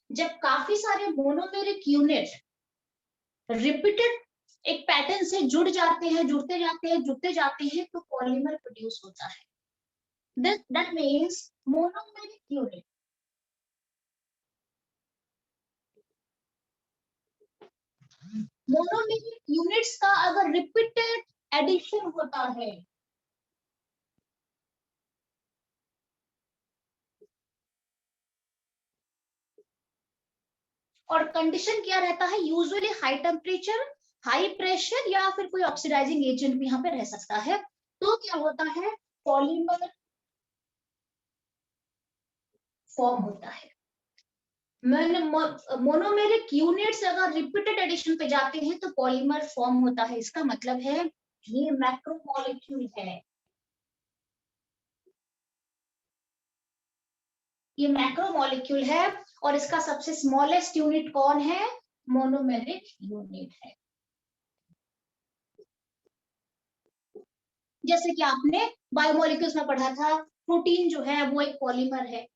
जब काफी सारे मोनोमेरिक यूनिट रिपीटेड एक पैटर्न से जुड़ जाते हैं, जुड़ते जाते हैं तो पॉलीमर प्रोड्यूस होता है। That means monomeric unit monomeric units का अगर रिपीटेड एडिशन होता है और कंडीशन क्या रहता है, usually high temperature, high pressure या फिर कोई ऑक्सीडाइजिंग एजेंट भी यहाँ पे रह सकता है, तो क्या होता है, पॉलीमर फॉर्म होता है। मोनोमेरिक यूनिट्स अगर रिपीटेड एडिशन पे जाते हैं तो पॉलीमर फॉर्म होता है। इसका मतलब है ये मैक्रोमोलेक्यूल है, ये मैक्रोमोलेक्यूल है और इसका सबसे स्मॉलेस्ट यूनिट कौन है, मोनोमेरिक यूनिट है। जैसे कि आपने बायोमोलिक्यूल्स में पढ़ा था, प्रोटीन जो है वो एक पॉलीमर है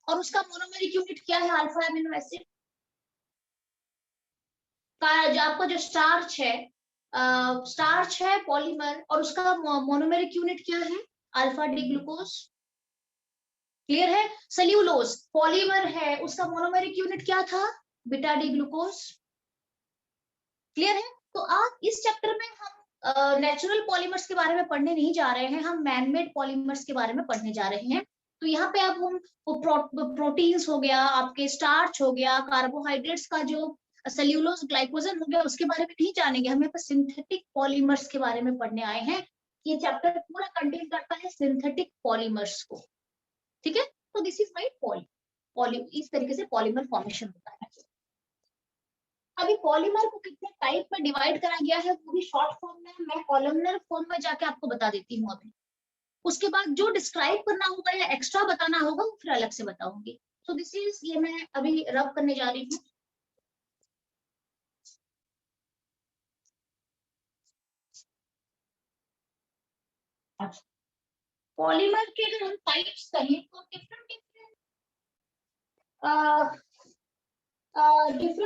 और उसका मोनोमेरिक यूनिट क्या है, अल्फा एमिनो एसिड का। जो आपका जो स्टार्च है पॉलीमर और उसका मोनोमेरिक यूनिट क्या है, अल्फा डी ग्लूकोज। क्लियर है। सेल्यूलोज पॉलीमर है, उसका मोनोमेरिक यूनिट क्या था, बीटा डी ग्लूकोज। क्लियर है। तो आज इस चैप्टर में हम नेचुरल पॉलीमर्स के बारे में पढ़ने नहीं जा रहे हैं, हम मैनमेड पॉलीमर्स के बारे में पढ़ने जा रहे हैं। तो यहाँ पे अब हम प्रोटीन्स हो गया, आपके स्टार्च हो गया, कार्बोहाइड्रेट्स का जो सेल्यूलोज ग्लाइकोजन हो गया, उसके बारे में नहीं जानेंगे। हम यहाँ पे सिंथेटिक पॉलीमर्स के बारे में पढ़ने आए हैं। ये चैप्टर पूरा कंटेन करता है सिंथेटिक पॉलीमर्स को। ठीक है। तो दिस इज माई पॉली इस तरीके से पॉलीमर फॉर्मेशन होता है। अभी पॉलीमर को कितने टाइप में डिवाइड करा गया है वो भी शॉर्ट फॉर्म में, मैं कॉलमनर फॉर्म में जाके आपको बता देती हूँ अभी। उसके बाद जो डिस्क्राइब करना होगा या एक्स्ट्रा बताना होगा वो फिर अलग से बताऊंगी। सो दिस इज, ये मैं अभी रब करने जा रही हूँ। अच्छा, पॉलीमर के अगर हम टाइप्स कहें तो डिफरेंट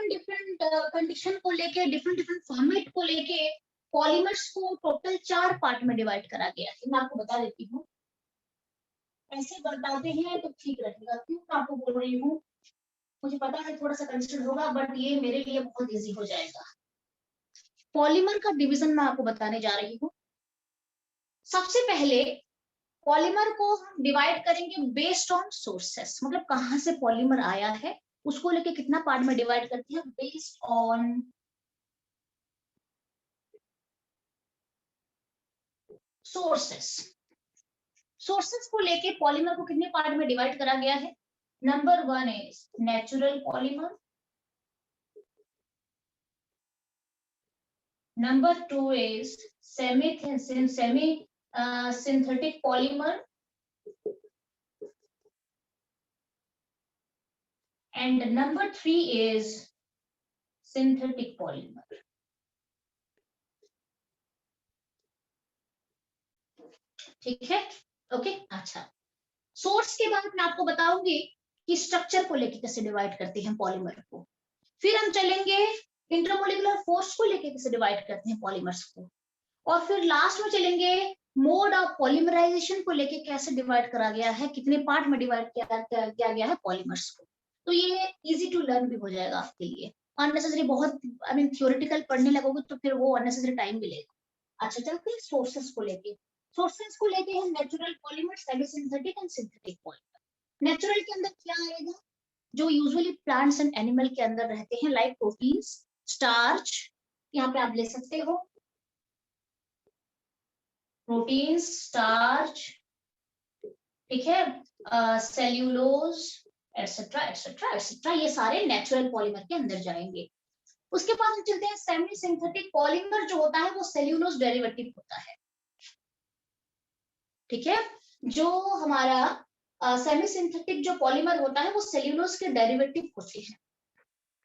डिफरेंट कंडीशन को लेके, डिफरेंट डिफरेंट फॉर्मेट को लेके पॉलीमर्स को टोटल 4 पार्ट में डिवाइड करा गया है। मैं आपको बता देती हूँ, ऐसे बताते हैं तो ठीक रहेगा। क्यों मैं आपको बोल रही हूँ, मुझे पता है थोड़ा सा कंफ्यूजन होगा बट ये मेरे लिए बहुत इजी हो जाएगा। पॉलीमर का डिवीजन मैं आपको बताने जा रही हूँ। सबसे पहले पॉलीमर को हम डिवाइड करेंगे बेस्ड ऑन सोर्सेस, मतलब कहाँ से पॉलीमर आया है उसको लेके कितना पार्ट में डिवाइड करते हैं, बेस्ड ऑन सोर्सेस। सोर्सेस को लेके पॉलीमर को कितने पार्ट में डिवाइड करा गया है। Number 1 is natural polymer, number 2 is semi synthetic polymer, and number 3 is synthetic polymer. ठीक है। ओके। अच्छा, सोर्स के बाद मैं आपको बताऊंगी कि स्ट्रक्चर को लेके कैसे डिवाइड करते हैं पॉलीमर को। फिर हम चलेंगे इंटरमोलिकुलर फोर्स को लेके कैसे डिवाइड करते हैं पॉलीमर्स को, और फिर लास्ट में चलेंगे मोड ऑफ पॉलीमराइजेशन को लेके कैसे डिवाइड करा गया है, कितने पार्ट में डिवाइड किया गया है पॉलीमर्स को। तो ये इजी टू लर्न भी हो जाएगा आपके लिए। अननेसेसरी बहुत आई मीन थियोरेटिकल पढ़ने लगोगे तो फिर वो अननेसेसरी टाइम मिलेगा। अच्छा, चलते हैं सोर्सेस को लेके। सोर्सेस को लेके हैं natural polymer, semi synthetic and synthetic polymer. Natural के अंदर क्या आएगा, जो यूजुअली प्लांट्स एंड एनिमल के अंदर रहते हैं, लाइक प्रोटीन्स, स्टार्च, यहाँ पे आप ले सकते हो प्रोटीन्स, स्टार्च, ठीक है, सेल्यूलोज एटसेट्रा एटसेट्रा एटसेट्रा, ये सारे नेचुरल पॉलीमर के अंदर जाएंगे। उसके बाद हम चलते हैं सेमी सिंथेटिक पॉलीमर, जो होता है वो सेल्यूलोज डेरिवेटिव होता है। ठीक है। जो हमारा सेमी सिंथेटिक जो पॉलीमर होता है वो सेल्यूलोज के डेरिवेटिव होते हैं।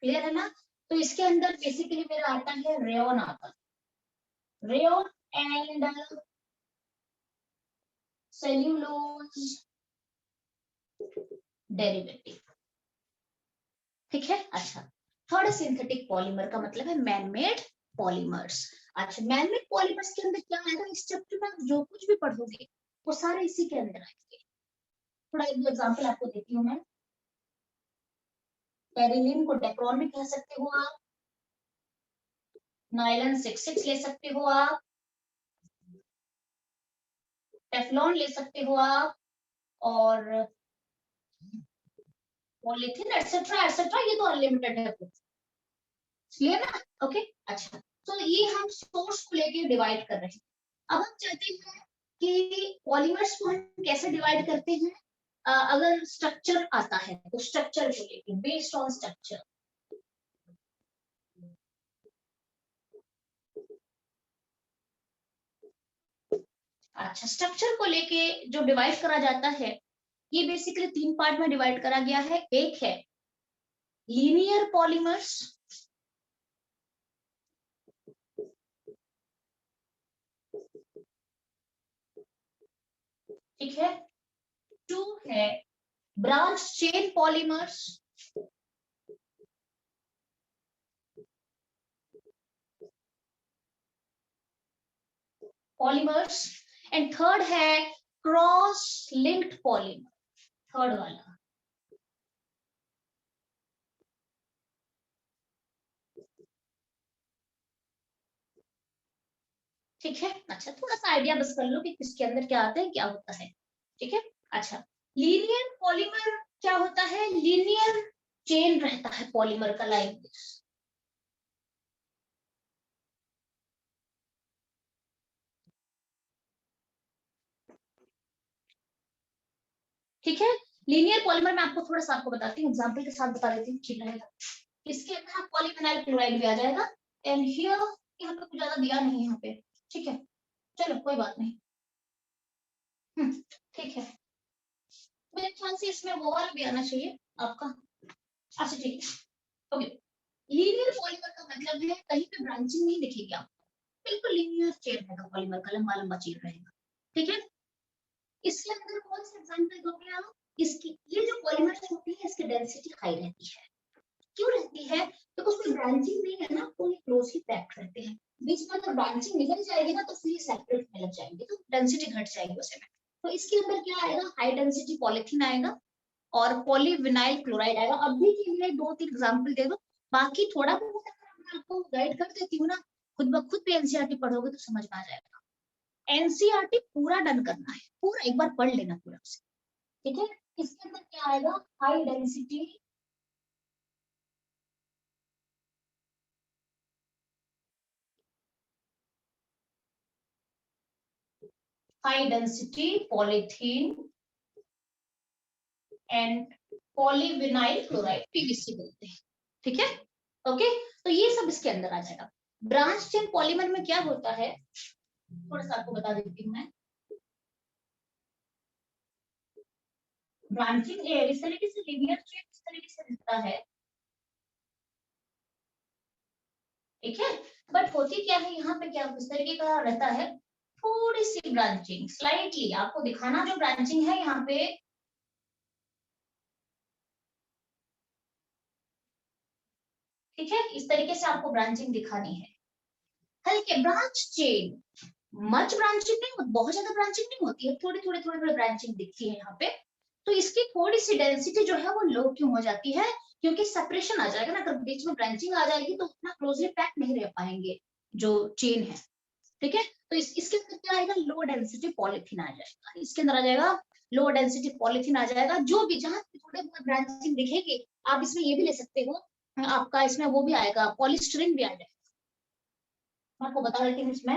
क्लियर है ना। तो इसके अंदर बेसिकली मेरा आता है रेयन, आता है रेयन एंड सेल्यूलोज डेरिवेटिव। ठीक है। अच्छा, थर्ड सिंथेटिक पॉलीमर का मतलब है मैन मेड पॉलीमर्स। अच्छा, मैन मेड पॉलीमर्स के अंदर क्या आएगा, इस चैप्टर में जो कुछ भी पढ़ोगे वो सारे इसी के अंदर आएंगे। थोड़ा एक एग्जांपल आपको देती हूँ मैं। पेरिलीन को डेक्रोन भी कह सकते हो आप, नायलॉन 66 ले सकते हो आप, टेफ्लॉन ले सकते हो आप, और पॉलीथीन एटसेट्रा एटसेट्रा, ये तो अनलिमिटेड है। क्लियर ना? ओके। अच्छा, तो ये हम सोर्स को लेके डिवाइड कर रहे हैं। अब हम चाहते हैं कि पॉलीमर्स को हम कैसे डिवाइड करते हैं। अगर स्ट्रक्चर आता है तो स्ट्रक्चर को लेके, बेस्ड ऑन स्ट्रक्चर। अच्छा, स्ट्रक्चर को लेके जो डिवाइड करा जाता है, ये बेसिकली तीन पार्ट में डिवाइड करा गया है। एक है लीनियर पॉलीमर्स, ठीक है। टू है branch chain polymers, polymers, and third है क्रॉस लिंक्ड पॉलीमर, थर्ड वाला। ठीक है। अच्छा, थोड़ा सा आइडिया बस कर लो कि किसके अंदर क्या आता है, क्या होता है। ठीक है। अच्छा, लीनियर पॉलीमर क्या होता है, लीनियर चेन रहता है पॉलीमर का, लाइक दिस। ठीक है। लीनियर पॉलीमर में आपको थोड़ा सा आपको बताती हूँ, एग्जांपल के साथ बता देती हूँ, ठीक रहेगा। इसके अंदर पॉलीविनाइल क्लोराइड भी आ जाएगा, एंड हियर यहाँ पे कुछ ज्यादा दिया नहीं है यहाँ पे। ठीक है, चलो कोई बात नहीं। ठीक है, मेरे ख्याल से इसमें वो वाला भी आना चाहिए आपका। अच्छा ठीक है, ओके। लीनियर पॉलीमर का मतलब है कहीं पे ब्रांचिंग नहीं दिखेगी आपको, बिल्कुल लीनियर चेन रहेगा पॉलीमर का, लंबा लंबा चेन रहेगा। ठीक है। इसके अंदर कौन सा एग्जांपल दोगे आप, इसकी ये जो पॉलीमर होती है इसकी डेंसिटी हाई रहती है। क्यों रहती है, तो उसमें ब्रांचिंग नहीं है ना, तो ये क्लोजली पैक्ड रहते हैं। बीच में अगर ब्रांचिंग निकल जाएगी ना तो फिर ये सेपरेट में लग जाएंगे, तो डेंसिटी घट जाएगी उसे में। तो इसके अंदर क्या आएगा, हाई डेंसिटी पॉलीथीन आएगा और पॉलीविनाइल क्लोराइड आएगा। अभी के लिए दो तीन एग्जांपल दे दो, बाकी थोड़ा बहुत मैं आपको गाइड कर देती हूँ ना, खुद ब खुद भी एनसीईआरटी पढ़ोगे तो समझ में आ जाएगा। एनसीईआरटी पूरा डन करना है, पूरा एक बार पढ़ लेना पूरा उसे। ठीक है। इसके अंदर क्या आएगा, high density, high density polythene and polyvinyl chloride, PVC बोलते हैं। ठीक है। ओके, तो ये सब इसके अंदर आ जाएगा। ब्रांच चेन पॉलीमर में क्या होता है, थोड़ा सा आपको बता देती हूँ मैं। ब्रांचिंग इस तरीके से, लीनियर चेन इस तरीके से दिखता है। ठीक है। बट होती क्या है, यहाँ पे क्या इस तरीके का रहता है, थोड़ी सी ब्रांचिंग, स्लाइटली आपको दिखाना जो ब्रांचिंग है यहाँ पे। ठीक है, इस तरीके से आपको ब्रांचिंग दिखानी है, हल्के ब्रांच चेन। मच ब्रांचिंग नहीं होती, बहुत ज्यादा ब्रांचिंग नहीं होती है, थोड़ी थोड़ी थोड़ी थोड़ी ब्रांचिंग दिखती है यहाँ पे। तो इसकी थोड़ी सी डेंसिटी जो है वो लो क्यों हो जाती है, क्योंकि सेपरेशन आ जाएगा ना, अगर बीच में ब्रांचिंग आ जाएगी तो उतना क्लोजली पैक नहीं रह पाएंगे जो चेन है। ठीक है। तो इसके अंदर क्या आएगा, लो डेंसिटी पॉलीथीन आ जाएगा, इसके अंदर आ जाएगा लो डेंसिटी पॉलीथीन आ जाएगा। जो भी जहां थोड़े बहुत ब्रांचिंग दिखेगी, आप इसमें ये भी ले सकते हो, आपका इसमें वो भी आएगा, पॉलीस्टीरीन भी आ जाएगा। मैं आपको बता देती हूँ इसमें,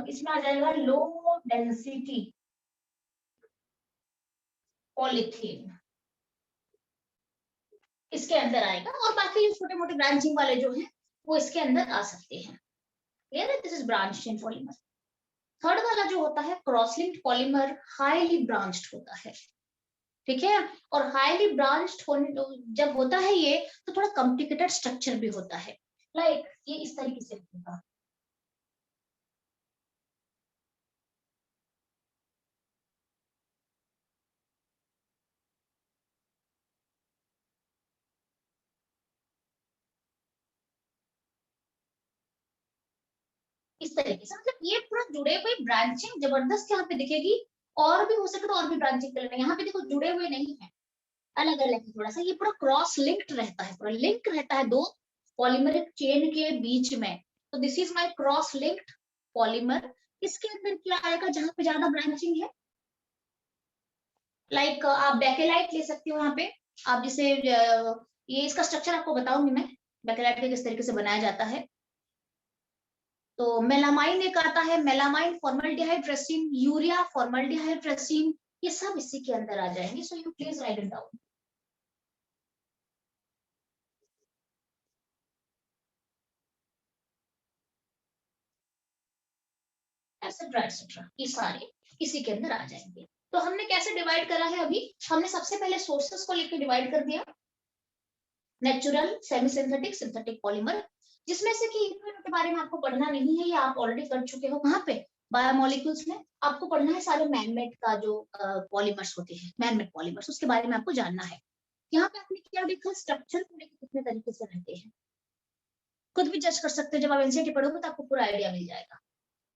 इसमें आ जाएगा लो डेंसिटी पॉलीथीन, इसके अंदर आएगा। और बाकी जो छोटे मोटे ब्रांचिंग वाले जो हैं वो इसके अंदर आ सकते हैं। क्लियर है, this is branch chain polymer. Third वाला जो होता है cross linked polymer, highly branched होता है। ठीक है। और हाईली ब्रांच्ड होने जब होता है ये, तो थोड़ा कॉम्प्लिकेटेड स्ट्रक्चर भी होता है, लाइक ये इस तरीके से होगा। इस तरीके से, मतलब ये पूरा जुड़े हुए, ब्रांचिंग जबरदस्त यहाँ पे दिखेगी। और भी हो सके तो और भी ब्रांचिंग कर लेना, यहाँ पे देखो जुड़े हुए नहीं है, अलग अलग थोड़ा सा, ये पूरा क्रॉस लिंक्ड रहता है, पूरा लिंक रहता है दो पॉलीमरिक चेन के बीच में। तो this is my cross linked polymer. इसके अंदर क्या आएगा जहां पे ज्यादा ब्रांचिंग है, लाइक आप बेकेलाइट ले सकते हो यहाँ पे। आप जैसे ये इसका स्ट्रक्चर आपको बताऊंगी मैं, बेकेलाइट का किस तरीके से बनाया जाता है। तो मेलामाइन एक आता है, melamine formaldehyde resin, urea formaldehyde resin, ये सब इसी के अंदर आ जाएंगे। So you please write it down. Etcetera ये सारे इसी के अंदर आ जाएंगे। तो हमने कैसे डिवाइड करा है, अभी हमने सबसे पहले सोर्सेस को लेकर डिवाइड कर दिया, natural, semi synthetic, synthetic polymer, जिसमें से कि इनके बारे में आपको पढ़ना नहीं है, ये आप ऑलरेडी कर चुके हो। कहाँ पे, बायोमोलिक्यूल्स में आपको पढ़ना है सारे मैनमेड का जो पॉलीमर्स होते हैं, मैनमेड पॉलीमर्स, उसके बारे में आपको जानना है। यहाँ पे आपने क्या देखा, स्ट्रक्चर को लेकर कितने तरीके से रहते हैं, खुद भी जज कर सकते हैं, जब आप एनसीईआरटी पढ़ोगे तो आपको पूरा आइडिया मिल जाएगा।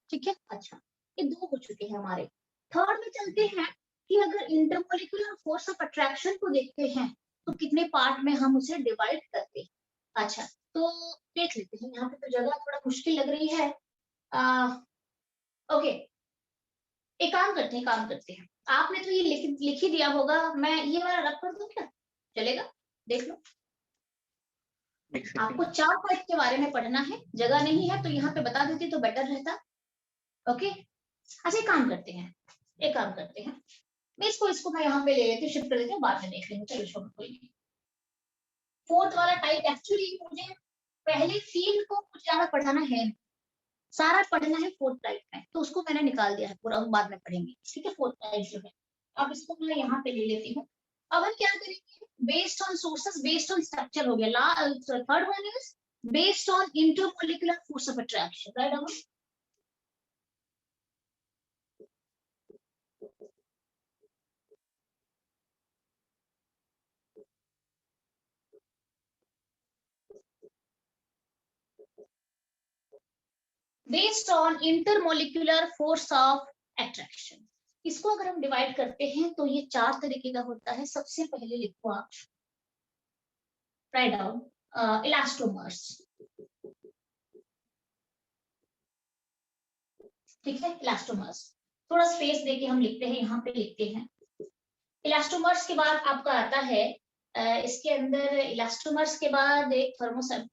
ठीक है, अच्छा, ये दो हो चुके हैं हमारे। थर्ड में चलते हैं कि अगर इंटरमोलिकुलर फोर्स ऑफ अट्रैक्शन को देखते हैं तो कितने पार्ट में हम उसे डिवाइड करते हैं। अच्छा, तो देख लेते हैं, यहाँ पे तो जगह थोड़ा मुश्किल लग रही है। ओके, एक काम करते हैं, आपने तो ये लिख ही दिया होगा, मैं ये वाला रख कर दूं क्या, चलेगा, देख लो। आपको 4 पॉइंट के बारे में पढ़ना है, जगह नहीं है तो यहाँ पे बता देती तो बेटर रहता। ओके, अच्छा एक काम करते हैं, मैं इसको मैं यहाँ पे ले लेती हूँ, शिफ्ट कर देती हूँ, बाद में देख लेंगे, चलो छोड़ो कोई नहीं। फोर्थ वाला टाइप एक्चुअली मुझे पहले फील्ड को कुछ ज्यादा पढ़ाना है, सारा पढ़ना है फोर्थ टाइप में, तो उसको मैंने निकाल दिया है पूरा, बाद में पढ़ेंगे। ठीक है, फोर्थ टाइप जो है, अब इसको मैं यहाँ पे ले लेती हूँ। अब हम क्या करेंगे, based on sources, based on structure हो गया, third one is based on intermolecular force of attraction, right Aman? Based on intermolecular force of attraction, इसको अगर हम डिवाइड करते हैं तो ये 4 तरीके का होता है। सबसे पहले लिखो आप, राइट डाउन, इलास्टोमर्स। ठीक है, इलास्टोमर्स, थोड़ा स्पेस देके हम लिखते हैं, यहाँ पे लिखते हैं इलास्टोमर्स के बाद आपका आता है इसके अंदर, इलास्टोमर्स के बाद एक थर्मोसाइट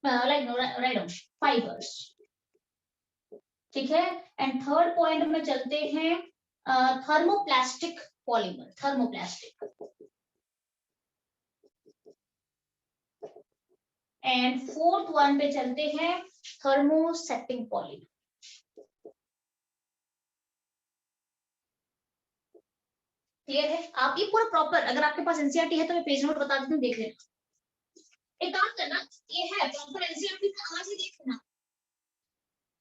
फाइबर्स। ठीक है, एंड थर्ड पॉइंट में चलते हैं thermoplastic polymer, thermoplastic, and fourth one पे चलते हैं थर्मोसेप्टिक पॉलीमर। क्लियर है? आप ये पूरा प्रॉपर, अगर आपके पास एनसीईआरटी है तो मैं पेज नंबर बता देती हूँ, देख लेना। एक काम करना, ये है प्रॉपर एनसीईआरटी का, आज ही देख लेना।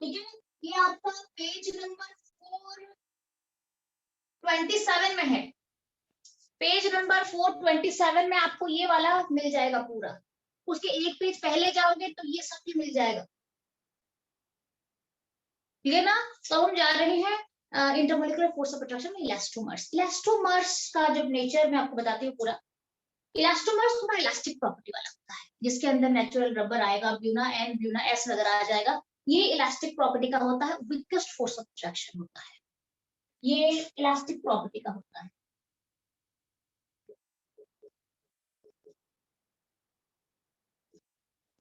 ठीक है, ये आपका पेज नंबर 427 में है, पेज नंबर 427 में आपको ये वाला मिल जाएगा पूरा, उसके एक पेज पहले जाओगे तो ये सब भी मिल जाएगा। ठीक है ना? तो हम जा रहे हैं इंटरमोलिकुलर फोर्स ऑफ अट्रैक्शन में इलास्टोमर्स। इलास्टोमर्स का जब नेचर मैं आपको बताती हूँ पूरा, इलास्टोमर्स थोड़ा इलास्टिक प्रॉपर्टी वाला होता है, जिसके अंदर नेचुरल रबर आएगा, ब्यूना एन, ब्यूना एस वगैरह आ जाएगा। ये इलास्टिक प्रॉपर्टी का होता है, वीकेस्ट फोर्स ऑफ अट्रैक्शन होता है, ये इलास्टिक प्रॉपर्टी का होता है।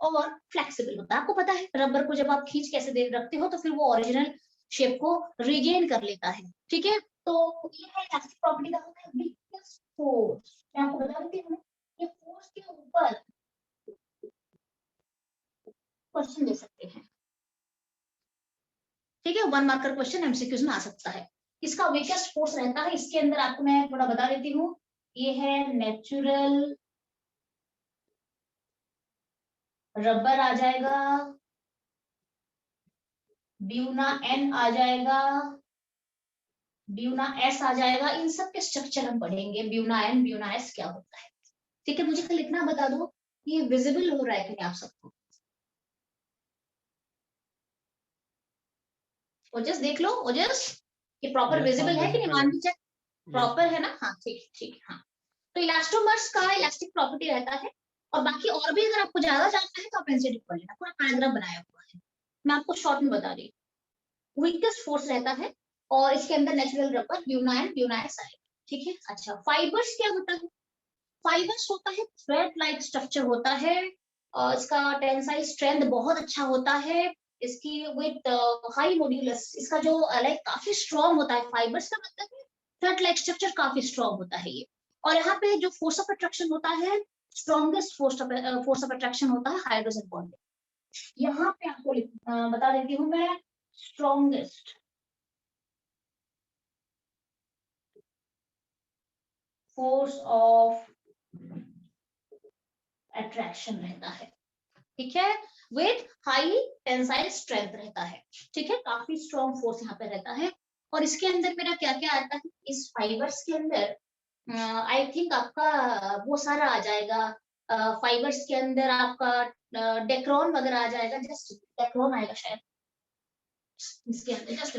और फ्लेक्सिबल होता है, आपको पता है रबर को जब आप खींच कैसे दे रखते हो तो फिर वो ओरिजिनल शेप को रिगेन कर लेता है। ठीक है, तो ये है इलास्टिक प्रॉपर्टी का होता है, वीकेस्ट फोर्स। मैं आपको बता देती हूँ, ये फोर्स के ऊपर क्वेश्चन दे सकते हैं। ठीक है, 1 मार्कर क्वेश्चन एमसीक्यूज में आ सकता है। इसका वीकेस्ट फोर्स रहता है, इसके अंदर आपको मैं थोड़ा बता देती हूँ, ये है नेचुरल रबर आ जाएगा, ब्यूना एन आ जाएगा, ब्यूना एस आ जाएगा, इन सब के स्ट्रक्चर हम पढ़ेंगे, ब्यूना एन, ब्यूना एस क्या होता है। ठीक है, मुझे कल इतना बता दो, ये विजिबल हो रहा है कि नहीं आप सबको? ओजस देख लो, ओजस ये प्रॉपर विजिबल है कि नहीं, मान चेक प्रॉपर है ना, हाँ ठीक ठीक, हाँ। तो इलास्टोमर्स का इलास्टिक प्रॉपर्टी रहता है, और बाकी और भी अगर आपको ज्यादा जानना है तो आप एनसीडी पढ़ लेना, पूरा पैराग्राफ बनाया हुआ है, मैं आपको शॉर्ट में बता रही हूँ। वीकेस्ट फोर्स रहता है, और इसके अंदर नेचुरल रबर ब्यूनाइन ब्यूनाइस आएगा, ठीक है। अच्छा, फाइबर्स क्या होता है? फाइबर्स होता है थ्रेड लाइक स्ट्रक्चर होता है, और इसका टेंसाइल स्ट्रेंथ बहुत अच्छा होता है, इसकी विद हाई मॉड्यूलस, इसका जो लाइक काफी स्ट्रॉन्ग होता है, फाइबर्स का मतलब है थ्रेड लाइक स्ट्रक्चर काफी स्ट्रॉन्ग होता है ये। और यहाँ पे जो फोर्स ऑफ अट्रैक्शन होता है, स्ट्रॉन्गेस्ट फोर्स ऑफ अट्रैक्शन होता है हाइड्रोजन बॉन्ड। यहाँ पे आपको बता देती हूँ मैं, स्ट्रॉन्गेस्ट फोर्स ऑफ अट्रैक्शन रहता है, ठीक है, विथ हाई टेंसाइल स्ट्रेंथ रहता है, ठीक है, काफी स्ट्रॉन्ग फोर्स यहाँ पे रहता है। और इसके अंदर मेरा क्या क्या आता है, इस फाइबर्स के अंदर आई थिंक आपका वो सारा आ जाएगा, फाइबर्स के अंदर आपका डेक्रोन वगैरह आ जाएगा, जस्ट डेक्रोन आएगा शायद इसके अंदर, जस्ट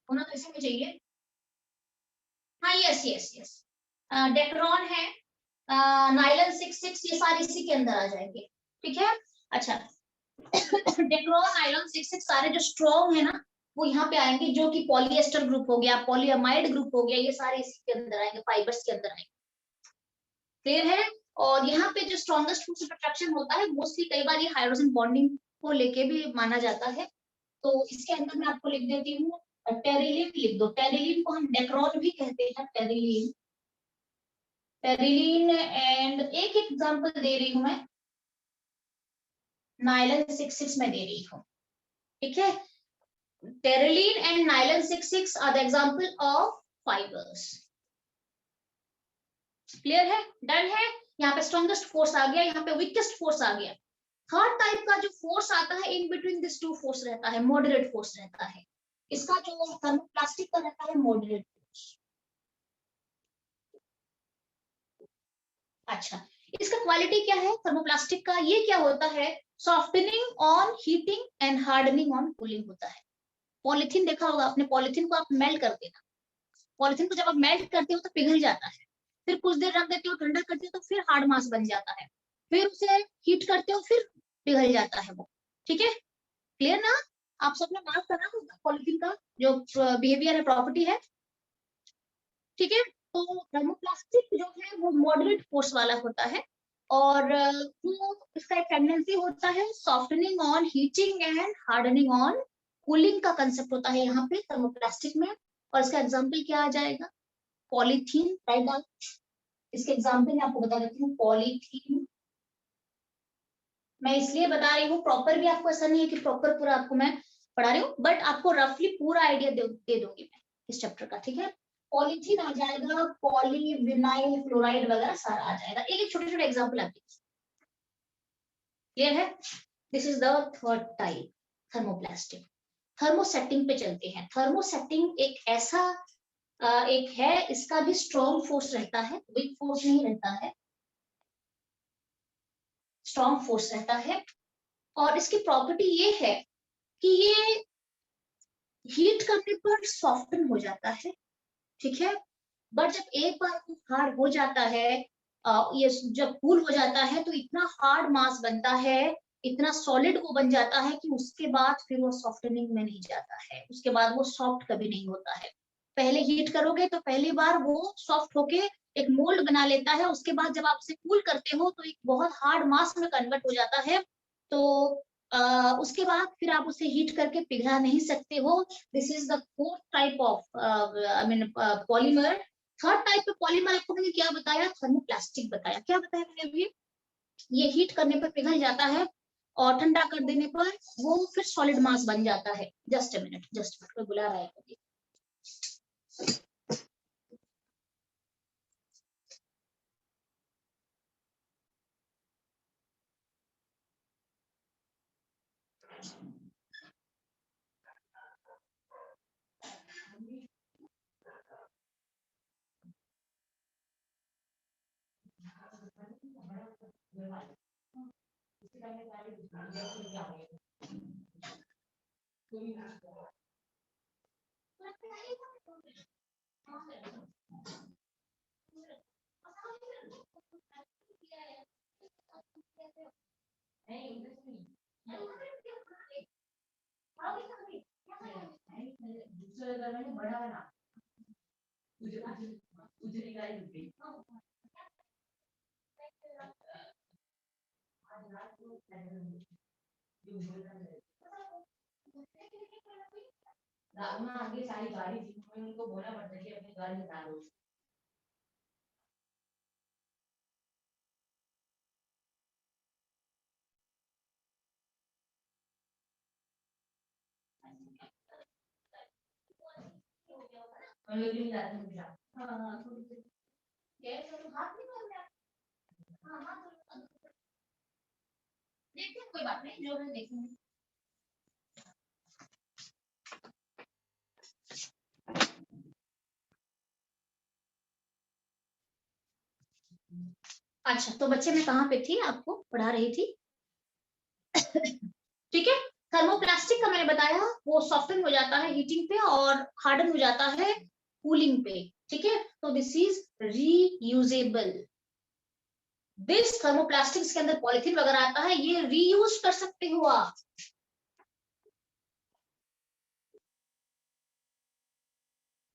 होना तो इसी में चाहिए, हाँ यस यस यस, डेक्रोन है, नाइलन 66, ये सारे इसी के अंदर आ जाएंगे, ठीक है। अच्छा, डेक्रोन नाइलॉन 66 सारे जो स्ट्रॉन्ग है ना, वो यहाँ पे आएंगे, जो कि पॉलीएस्टर ग्रुप हो गया, पॉलीअमाइड ग्रुप हो गया, ये सारे इसी के अंदर आएंगे, फाइबर्स के अंदर आएंगे, क्लियर है। और यहाँ पे जो स्ट्रॉन्गेस्ट फोर्स ऑफ अट्रैक्शन होता है, मोस्टली कई बार ये हाइड्रोजन बॉन्डिंग को लेके भी माना जाता है, तो इसके अंदर मैं आपको लिख देती हूँ, टेरिलीन लिख दो, टेरिलीन को हम डेक्रोन भी कहते हैं, टेरिलीन, टेरिलीन, एंड एक एग्जांपल दे रही हूँ मैं, नाइलन 66 में दे रही हूँ, ठीक है। Terylene and nylon 66 are the example of fibers. Clear है, डन है। यहाँ पे स्ट्रॉन्गेस्ट फोर्स आ गया, यहाँ पे वीकेस्ट फोर्स आ गया। थर्ड टाइप का जो फोर्स आता है, in between this two force रहता है, मॉडरेट फोर्स रहता है, इसका जो थर्मोप्लास्टिक का रहता है मॉडरेट फोर्स। अच्छा, इसका क्वालिटी क्या है थर्मोप्लास्टिक का, ये क्या होता है, softening on heating and hardening on cooling होता है। पॉलिथीन देखा होगा आपने, पॉलिथीन को आप मेल्ट कर देना, पॉलिथीन को जब आप मेल्ट करते हो तो पिघल जाता है, फिर कुछ देर रख देते हो, ठंडा करते हो तो फिर हार्ड मास बन जाता है, फिर उसे हीट करते हो, फिर पिघल जाता है वो, ठीक है, क्लियर ना। आप सबने मार्क करा होगा पॉलिथीन का जो बिहेवियर है, प्रॉपर्टी है, ठीक है। तो थर्मोप्लास्टिक जो है वो मॉडरेट फोर्स वाला होता है, और वो इसका एक टेंडेंसी होता है softening on heating and hardening on cooling का कंसेप्ट होता है यहाँ पे थर्मोप्लास्टिक में। और इसका एग्जांपल क्या आ जाएगा, पॉलीथीन, राइट डाउन, इसके एग्जांपल मैं आपको बता देती हूँ, पॉलीथीन, मैं इसलिए बता रही हूँ, प्रॉपर भी आपको ऐसा नहीं है कि प्रॉपर पूरा आपको मैं पढ़ा रही हूँ, बट आपको रफली पूरा आइडिया दे दूंगी मैं इस चैप्टर का, ठीक है। पॉलीथीन आ जाएगा, पॉलीविनाइल क्लोराइड वगैरह सारा आ जाएगा, एक एक छोटे छोटे एग्जाम्पल आपके, क्लियर है। This is the third type, thermoplastic. Thermosetting पे चलते हैं। थर्मोसेटिंग एक ऐसा एक है, इसका भी स्ट्रॉन्ग फोर्स रहता है, वीक फोर्स नहीं रहता है, स्ट्रॉन्ग फोर्स रहता है। और इसकी प्रॉपर्टी ये है कि ये हीट करने पर सॉफ्टन हो जाता है, ठीक है, बट जब एक बार हार्ड हो जाता है, ये जब कूल हो जाता है तो इतना हार्ड मास बनता है, इतना सॉलिड वो बन जाता है कि उसके बाद फिर वो सॉफ्टनिंग में नहीं जाता है, उसके बाद वो सॉफ्ट कभी नहीं होता है। पहले हीट करोगे तो पहली बार वो सॉफ्ट होके एक मोल्ड बना लेता है, उसके बाद जब आप उसे कूल करते हो तो एक बहुत हार्ड मास में कन्वर्ट हो जाता है, तो उसके बाद फिर आप उसे हीट करके पिघला नहीं सकते हो। This is the fourth type of I mean polymer. Third type of polymer आपको मैंने क्या बताया, थर्मोप्लास्टिक बताया, क्या बताया मैंने अभी, ये हीट करने पर पिघल जाता है, और ठंडा कर देने पर वो फिर सॉलिड मास बन जाता है। Just a minute, just minute, कोई बुला रहा है। आगे सारी गाड़ी उनको बोलना पड़ता है कि अपनी गाड़ी निकालो। देखते कोई बात नहीं, जो है देखेंगे। अच्छा तो बच्चे मैं कहाँ पे थी, आपको पढ़ा रही थी। ठीक है, थर्मोप्लास्टिक का मैंने बताया वो सॉफ्टन हो जाता है हीटिंग पे और हार्डन हो जाता है कूलिंग पे। ठीक है, तो this is reusable. This thermoplastics के अंदर पॉलिथीन वगैरह आता है, ये रीयूज कर सकते हो आप।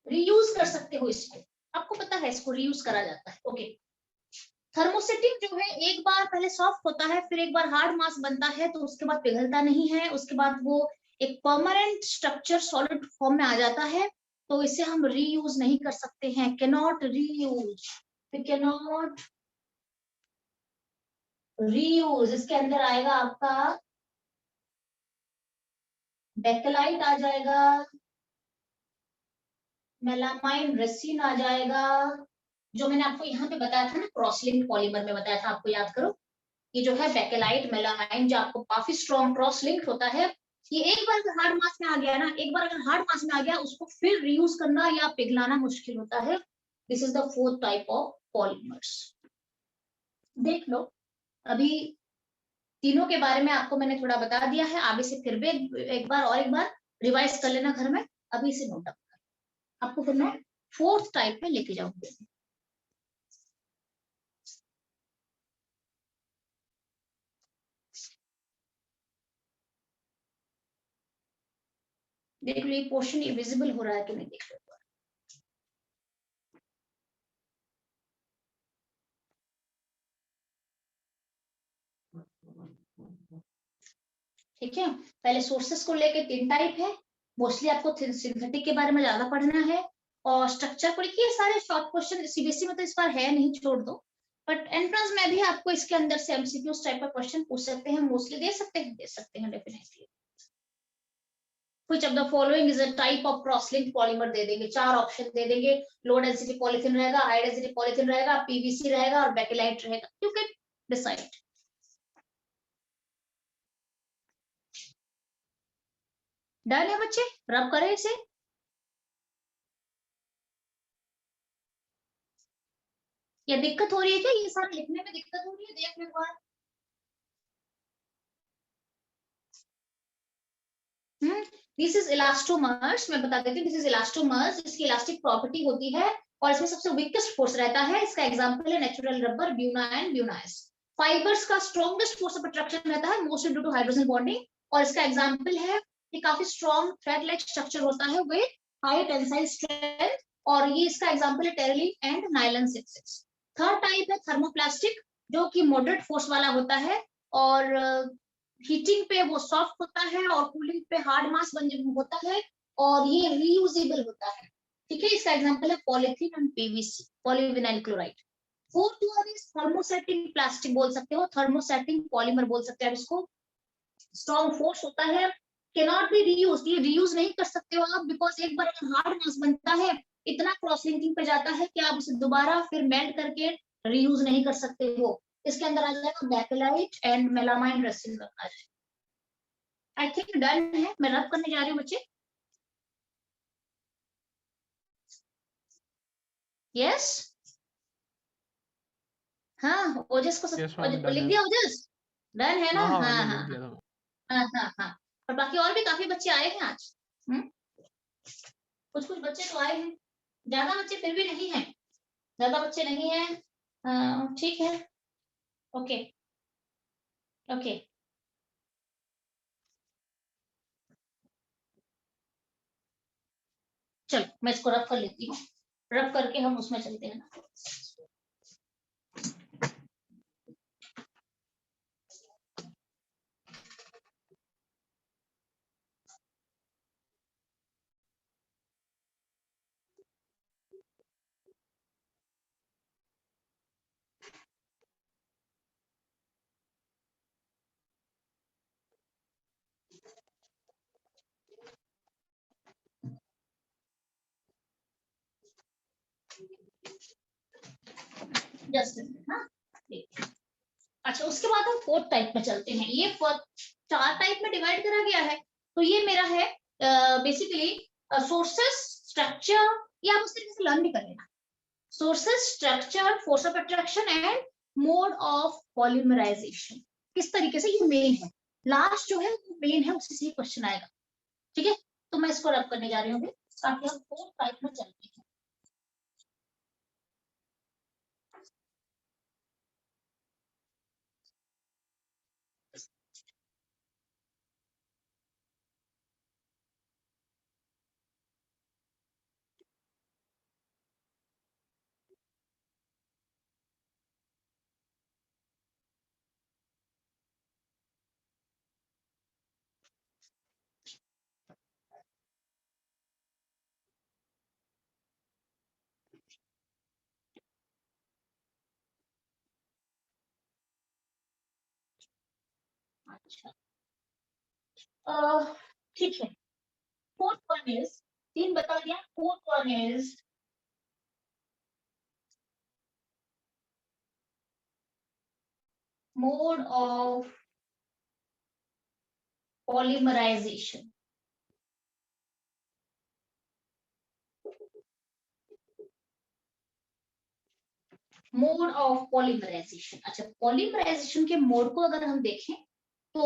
रीयूज कर सकते हो इसको, आपको पता है इसको रीयूज करा जाता है। ओके, थर्मोसेटिंग जो है एक बार पहले सॉफ्ट होता है, फिर एक बार हार्ड मास बनता है, तो उसके बाद पिघलता नहीं है, उसके बाद वो एक परमानेंट स्ट्रक्चर सॉलिड फॉर्म में आ जाता है, तो इसे हम रीयूज नहीं कर सकते हैं, can not reuse, can not reuse. इसके अंदर आएगा आपका बेकेलाइट आ जाएगा, मेलामाइन रेसिन आ जाएगा, जो मैंने आपको यहाँ पे बताया था ना क्रॉसलिंक पॉलीमर में बताया था, आपको याद करो। ये जो है बेकेलाइट मेलामाइन जो आपको काफी स्ट्रॉन्ग क्रॉस लिंक्ड होता है, ये एक बार अगर हार्ड मास में आ गया ना, एक बार अगर हार्ड मास में आ गया उसको फिर रीयूज करना या पिघलाना मुश्किल होता है। This is the fourth type of polymers. देख लो, अभी तीनों के बारे में आपको मैंने थोड़ा बता दिया है, आगे से फिर भी एक बार रिवाइज कर लेना घर में। अभी से नोट अप कर, आपको फिर मैं फोर्थ टाइप में लेके जाऊंगी। देख लो ये पोर्शन विजिबल हो रहा है कि नहीं, देख लो। ठीक है, पहले सोर्सेस को लेके 3 टाइप है, मोस्टली आपको सिंथेटिक के बारे में ज्यादा पढ़ना है, और स्ट्रक्चर को लेके सारे शॉर्ट क्वेश्चन सीबीएसई में तो इस बार है नहीं, छोड़ दो, बट एंट्रेंस में भी आपको इसके अंदर से एमसीक्यूज टाइप का क्वेश्चन पूछ सकते हैं, मोस्टली दे सकते हैं definitely. Which of the following is a type of cross-linked polymer दे देंगे, 4 ऑप्शन दे देंगे, लो डेंसिटी पॉलिथीन रहेगा, हाई डेंसिटी पॉलिथीन रहेगा, पीवीसी रहेगा और बेकेलाइट रहेगा, यू कैन डिसाइड। डन है बच्चे, रब करें इसे। या दिक्कत हो रही है क्या, ये सारे लिखने में दिक्कत हो रही है, देख लो एक बार। दिस इज इलास्टोमर्स, मैं बता देती हूँ, दिस इज इलास्टोमर्स, इसकी इलास्टिक प्रॉपर्टी होती है और इसमें सबसे वीकेस्ट फोर्स रहता है। इसका एग्जांपल है natural rubber, buna and buna S. Fibres का स्ट्रॉन्गेस्ट फोर्स ऑफ अट्रैक्शन रहता है, mostly due to hydrogen bonding, और इसका एग्जांपल है कि काफी स्ट्रॉन्ग थ्रेड लाइक स्ट्रक्चर होता है विद हाई टेंसाइल स्ट्रेंथ, और ये इसका एग्जांपल है Terylene and nylon 6। Third type है थर्मोप्लास्टिक, जो कि मॉडरेट फोर्स वाला होता है, और हीटिंग पे वो सॉफ्ट होता है और कूलिंग पे हार्ड मास बन होता है, और ये रीयूजेबल होता है। ठीक है, इसका एग्जांपल है polythene and PVC, polyvinyl chloride. Fourth one is thermosetting plastic बोल सकते हो, थर्मोसेटिंग पॉलीमर बोल सकते हैं इसको। स्ट्रॉन्ग फोर्स होता है, कैनॉट बी रीयूज, ये रीयूज नहीं कर सकते हो आप, बिकॉज एक बार अगर हार्ड मास बनता है, इतना क्रॉस लिंकिंग पे जाता है कि आप उसे दोबारा फिर मेल्ट करके रीयूज नहीं कर सकते हो। इसके अंदर आ जाएगा बेकेलाइट एंड मेलामाइन रेसिन आ जाएगा। आई थिंक डन है, मैं रब करने जा रही हूँ बच्चे। यस, हाँ ओजस को सब यस मैम, डन लिख है। दिया, ओजस डन है ना। हाँ हाँ हाँ मैंने हाँ लिख दिया था। हाँ हाँ हाँ। और बाकी और भी काफी बच्चे आए हैं आज। कुछ कुछ बच्चे तो आए हैं, ज्यादा बच्चे फिर भी नहीं है, ज्यादा बच्चे नहीं है, ठीक है। ओके ओके, चलो मैं इसको रब कर लेती हूँ, रब करके हम उसमें चलते हैं ना। जस्ट हाँ, अच्छा उसके बाद हम फोर्थ टाइप में चलते हैं। ये चार टाइप में डिवाइड करा गया है। तो ये मेरा है बेसिकली सोर्सेस, स्ट्रक्चर, ये आप उस तरीके से लर्न भी कर लेना। Sources, structure, force of attraction and mode of polymerization. किस तरीके से ये मेन है, लास्ट जो है वो मेन है, उसी से क्वेश्चन आएगा। ठीक है, तो मैं इसको रब करने जा रही हूँ ताकि हम फोर्थ टाइप में चलते हैं। अच्छा ठीक है, फोर्थ वन इज, तीन बता दिया, fourth one is mode of polymerization। Mode of polymerization, अच्छा पॉलीमराइजेशन के मोड को अगर हम देखें तो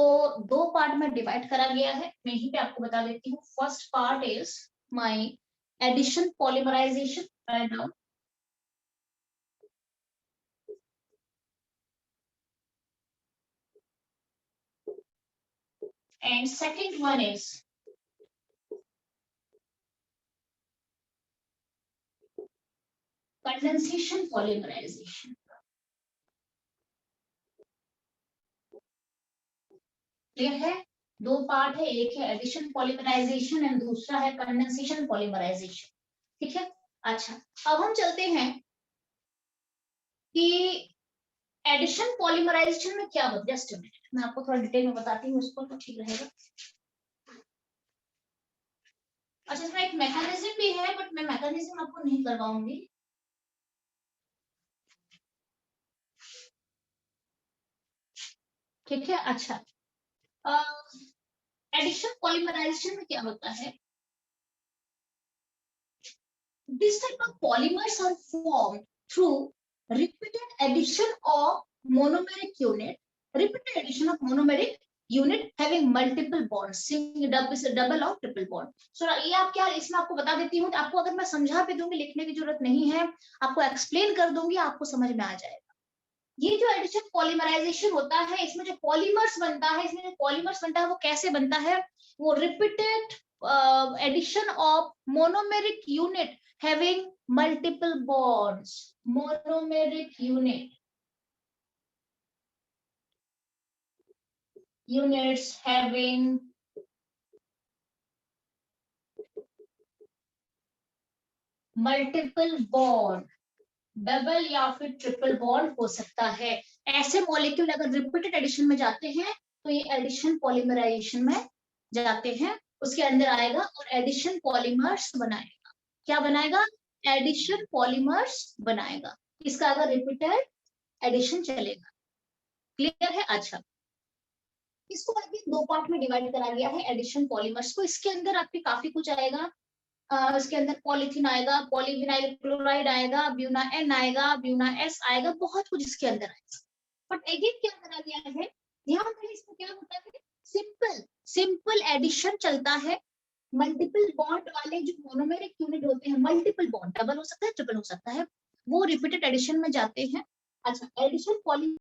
दो पार्ट में डिवाइड करा गया है। मैं यहीं पे आपको बता देती हूँ। First part is my addition polymerization, write down, and second one is condensation polymerization. Clear है, दो पार्ट है, एक है एडिशन पॉलीमराइजेशन एंड दूसरा है कंडेंसेशन पॉलीमराइजेशन। ठीक है, अच्छा अब हम चलते हैं कि एडिशन पॉलीमराइजेशन में क्या होता है। जस्ट मिनट, मैं आपको थोड़ा डिटेल में बताती हूँ उसको, तो ठीक रहेगा। अच्छा इसमें एक मैकेनिज्म भी है, बट मैं मैकेनिज्म आपको नहीं करवाऊंगी। ठीक है, अच्छा एडिशन पॉलीमराइजेशन में क्या होता है, this type of polymers are formed through repeated addition of monomeric unit, repeated addition of monomeric unit having multiple bonds, double or triple bond। So ये आप क्या, इसमें आपको बता देती हूँ, आपको अगर मैं समझा भी दूंगी, लिखने की जरूरत नहीं है, आपको एक्सप्लेन कर दूंगी, आपको समझ में आ जाएगा। ये जो एडिशन पॉलीमराइजेशन होता है, इसमें जो पॉलीमर्स बनता है, इसमें जो पॉलीमर्स बनता है वो कैसे बनता है, वो repeated addition of monomeric unit having multiple bonds, monomeric units having multiple bond, double या फिर ट्रिपल बॉन्ड हो सकता है। ऐसे मॉलिक्यूल अगर रिपीटेड एडिशन में जाते हैं तो ये एडिशन पॉलीमराइजेशन में जाते हैं, उसके अंदर आएगा और एडिशन पॉलीमर्स बनाएगा। क्या बनाएगा, एडिशन पॉलीमर्स बनाएगा, इसका अगर रिपीटेड एडिशन चलेगा। क्लियर है, अच्छा इसको अभी दो पार्ट में डिवाइड करा गया है एडिशन पॉलीमर्स को। इसके अंदर आपके काफी कुछ आएगा, इसके अंदर पॉलीथीन आएगा, पॉलीविनाइल क्लोराइड आएगा, ब्यूना एन आएगा, ब्यूना एस आएगा, बहुत कुछ इसके अंदर आएगा। बट अगेन क्या करा गया है, ध्यान दें इसमें क्या होता है, सिंपल सिंपल एडिशन चलता है, मल्टीपल बॉन्ड वाले जो मोनोमेरिक यूनिट होते हैं, मल्टीपल बॉन्ड, डबल हो सकता है, ट्रिपल हो सकता है, वो रिपीटेड एडिशन में जाते हैं। अच्छा, एडिशन पॉली